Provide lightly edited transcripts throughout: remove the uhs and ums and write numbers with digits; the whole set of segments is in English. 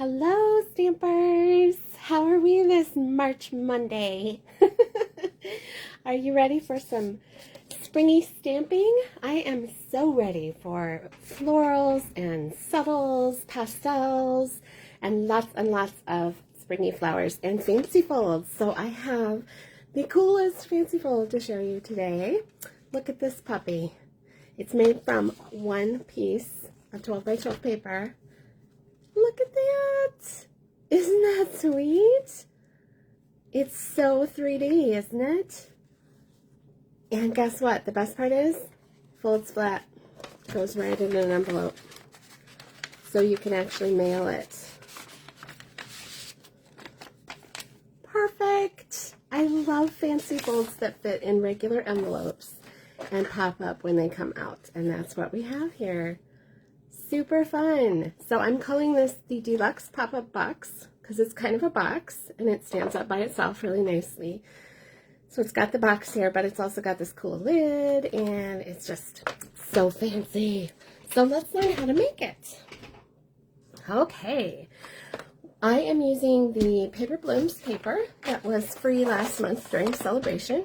Hello, Stampers! How are we this March Monday? Are you ready for some springy stamping? I am so ready for florals and subtles, pastels, and lots of springy flowers and fancy folds. So I have the coolest fancy fold to show you today. Look at this puppy. It's made from one piece of 12 by 12 paper. Look at that! Isn't that sweet? It's so 3D, isn't it? And guess what? The best part is, folds flat, goes right in an envelope. So you can actually mail it. Perfect! I love fancy folds that fit in regular envelopes and pop up when they come out. And that's what we have here. Super fun. So I'm calling this the Deluxe Pop-Up Box because it's kind of a box and it stands up by itself really nicely. So it's got the box here, but it's also got this cool lid and it's just so fancy. So let's learn how to make it. Okay. I am using the Paper Blooms paper that was free last month during celebration.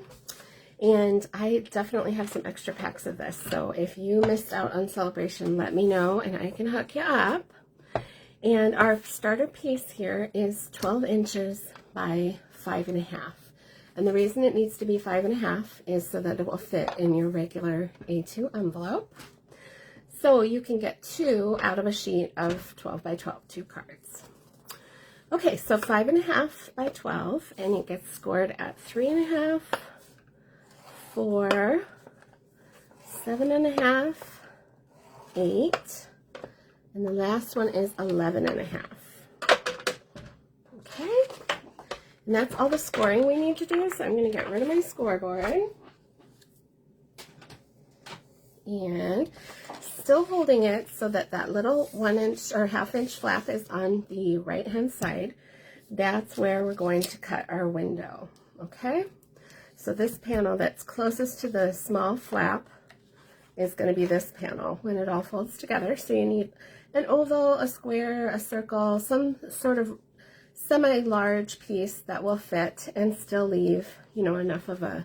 And I definitely have some extra packs of this. So if you missed out on celebration, let me know and I can hook you up. And our starter piece here is 12 inches by 5.5. And the reason it needs to be 5.5 is so that it will fit in your regular A2 envelope. So you can get 2 out of a sheet of 12 by 12, 2 cards. Okay, so 5.5 by 12, and it gets scored at 3.5, 4, 7.5, 8, and the last one is 11.5. Okay, and that's all the scoring we need to do, so I'm going to get rid of my scoreboard. And still holding it so that that little 1 inch or ½ inch flap is on the right hand side. That's where we're going to cut our window, okay? So this panel that's closest to the small flap is going to be this panel when it all folds together. So you need an oval, a square, a circle, some sort of semi-large piece that will fit and still leave, you know, enough of a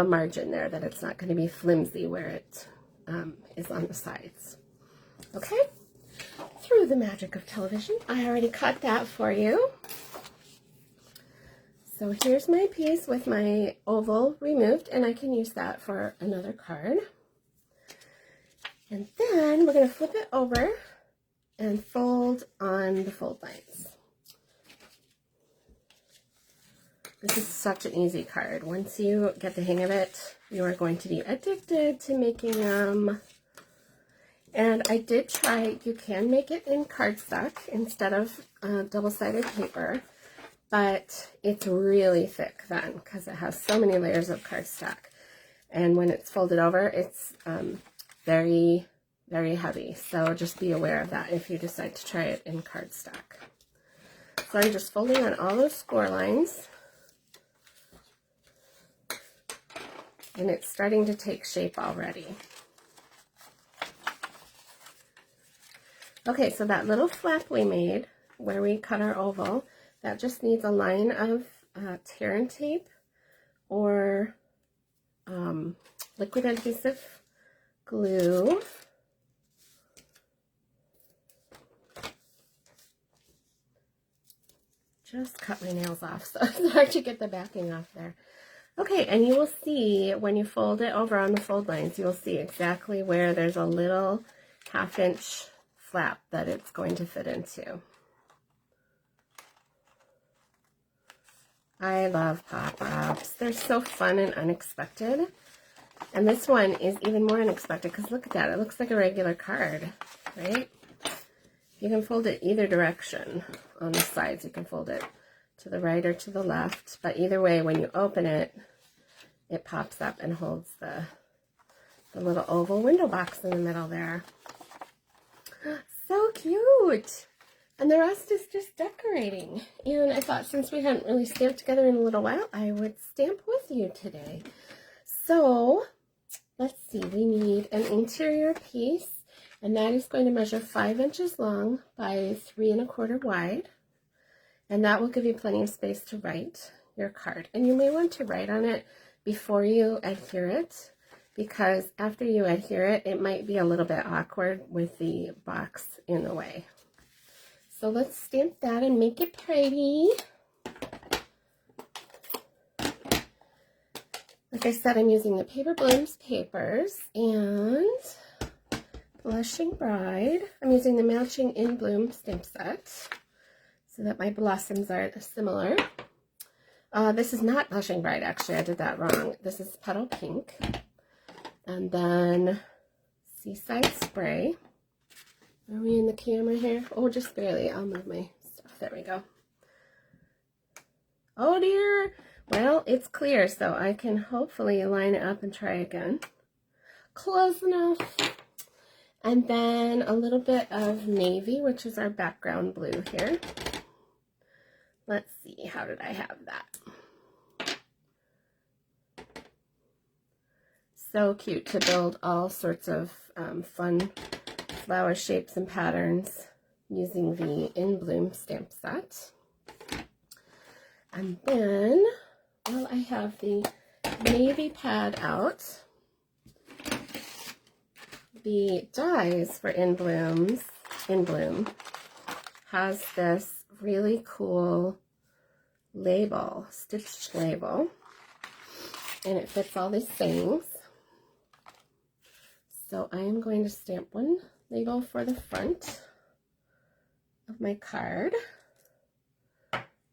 margin there that it's not going to be flimsy where it is on the sides. Okay? Through the magic of television, I already cut that for you. So here's my piece with my oval removed, and I can use that for another card. And then we're going to flip it over and fold on the fold lines. This is such an easy card. Once you get the hang of it, you are going to be addicted to making them. And I did try, you can make it in cardstock instead of double-sided paper. But it's really thick then because it has so many layers of cardstock. And when it's folded over, it's very, very heavy. So just be aware of that if you decide to try it in cardstock. So I'm just folding on all those score lines. And it's starting to take shape already. Okay, so that little flap we made where we cut our oval, that just needs a line of tear and tape or liquid adhesive glue. Just cut my nails off, so it's hard to get the backing off there. Okay, and you will see when you fold it over on the fold lines, you will see exactly where there's a little ½ inch flap that it's going to fit into. I love pop-ups. They're so fun and unexpected. And this one is even more unexpected because look at that. It looks like a regular card, right? You can fold it either direction on the sides. You can fold it to the right or to the left. But either way, when you open it, it pops up and holds the little oval window box in the middle there. So cute! And the rest is just decorating. And I thought since we hadn't really stamped together in a little while, I would stamp with you today. So, let's see, we need an interior piece And that is going to measure 5 inches long by 3 1/4 wide. And that will give you plenty of space to write your card. And you may want to write on it before you adhere it, because after you adhere it, it might be a little bit awkward with the box in the way. So let's stamp that and make it pretty. Like I said, I'm using the Paper Blooms papers and Blushing Bride. I'm using the matching In Bloom stamp set so that my blossoms are similar. This is not Blushing Bride, actually. I did that wrong. This is Petal Pink. And then Seaside Spray. Are we in the camera here? Oh, just barely. I'll move my stuff. There we go. Oh dear. Well, it's clear, so I can hopefully line it up and try again. Close enough. And then a little bit of navy, which is our background blue here. Let's see, how did I have that? So cute to build all sorts of fun flower shapes and patterns using the In Bloom stamp set. And then, while I have the navy pad out, the dies for In Bloom has this really cool label, stitched label, and it fits all these things. So I am going to stamp one label for the front of my card,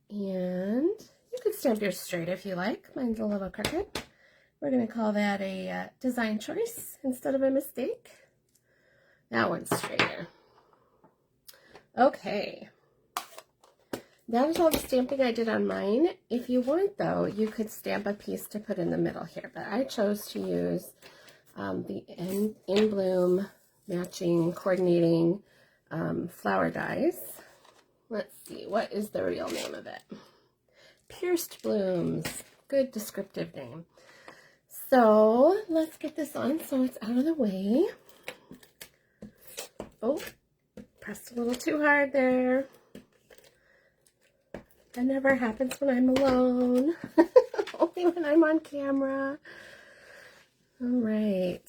and you could stamp yours straight if you like. Mine's a little crooked. We're going to call that a design choice instead of a mistake. That one's straighter. Okay. That is all the stamping I did on mine. If you want, though, you could stamp a piece to put in the middle here, but I chose to use the In Bloom matching, coordinating flower dies. Let's see, what is the real name of it? Pierced Blooms. Good descriptive name. So let's get this on so it's out of the way. Oh, pressed a little too hard there. That never happens when I'm alone. Only when I'm on camera. All right.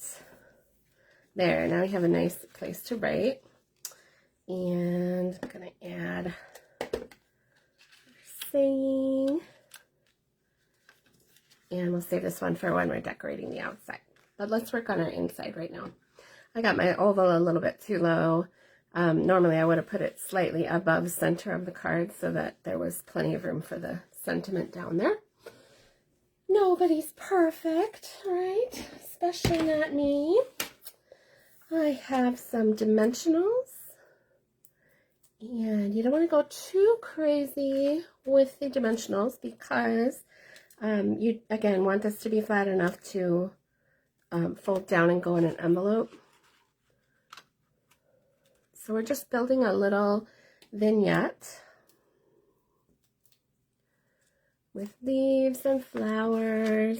There, now we have a nice place to write. And I'm going to add saying. And we'll save this one for when we're decorating the outside. But let's work on our inside right now. I got my oval a little bit too low. Normally I would have put it slightly above center of the card so that there was plenty of room for the sentiment down there. Nobody's perfect, right? Especially not me. I have some dimensionals. And you don't want to go too crazy with the dimensionals because you, again, want this to be flat enough to fold down and go in an envelope. So we're just building a little vignette with leaves and flowers.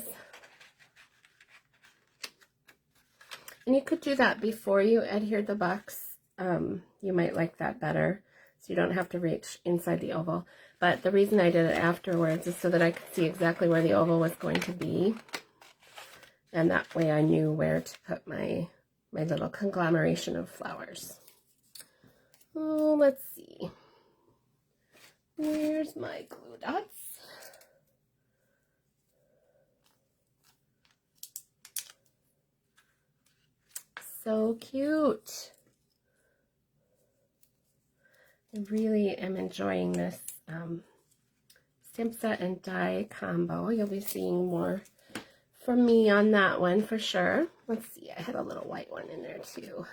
And you could do that before you adhere the box. You might like that better, so you don't have to reach inside the oval. But the reason I did it afterwards is so that I could see exactly where the oval was going to be. And that way I knew where to put my little conglomeration of flowers. Oh, let's see. Where's my glue dots? So cute. I really am enjoying this stamp set and die combo. You'll be seeing more from me on that one for sure. Let's see, I had a little white one in there too.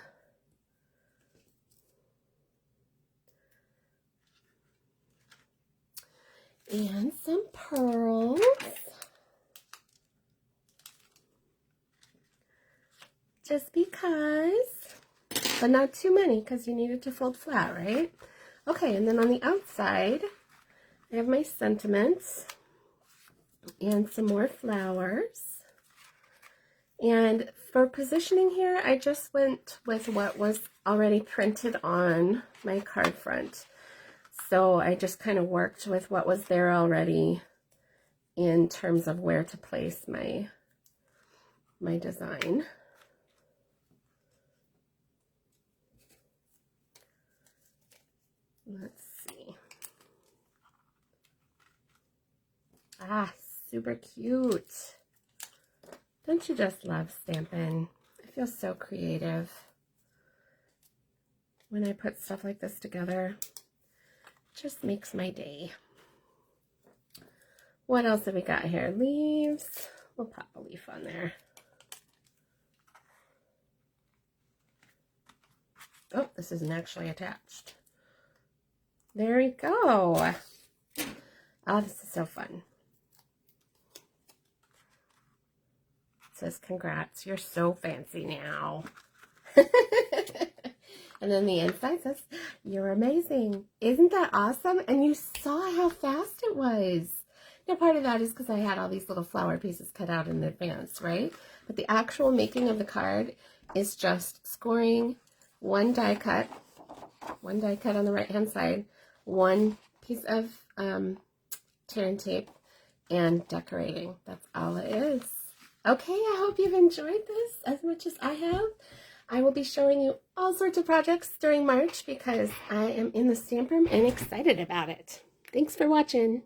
And some pearls. Just because, but not too many because you need it to fold flat, right? Okay, and then on the outside, I have my sentiments and some more flowers. And for positioning here, I just went with what was already printed on my card front. So I just kind of worked with what was there already in terms of where to place my design. Let's see. Ah, super cute. Don't you just love Stampin'? I feel so creative when I put stuff like this together. It just makes my day. What else have we got here? Leaves. We'll pop a leaf on there. Oh, this isn't actually attached. There we go. Oh, this is so fun. It says, congrats, you're so fancy now. And then the inside says, you're amazing. Isn't that awesome? And you saw how fast it was. Now, part of that is because I had all these little flower pieces cut out in advance, right? But the actual making of the card is just scoring one die cut on the right-hand side, one piece of tear and tape, and decorating. That's all it is. Okay, I hope you've enjoyed this as much as I have. I will be showing you all sorts of projects during March because I am in the stamp room and excited about it. Thanks for watching.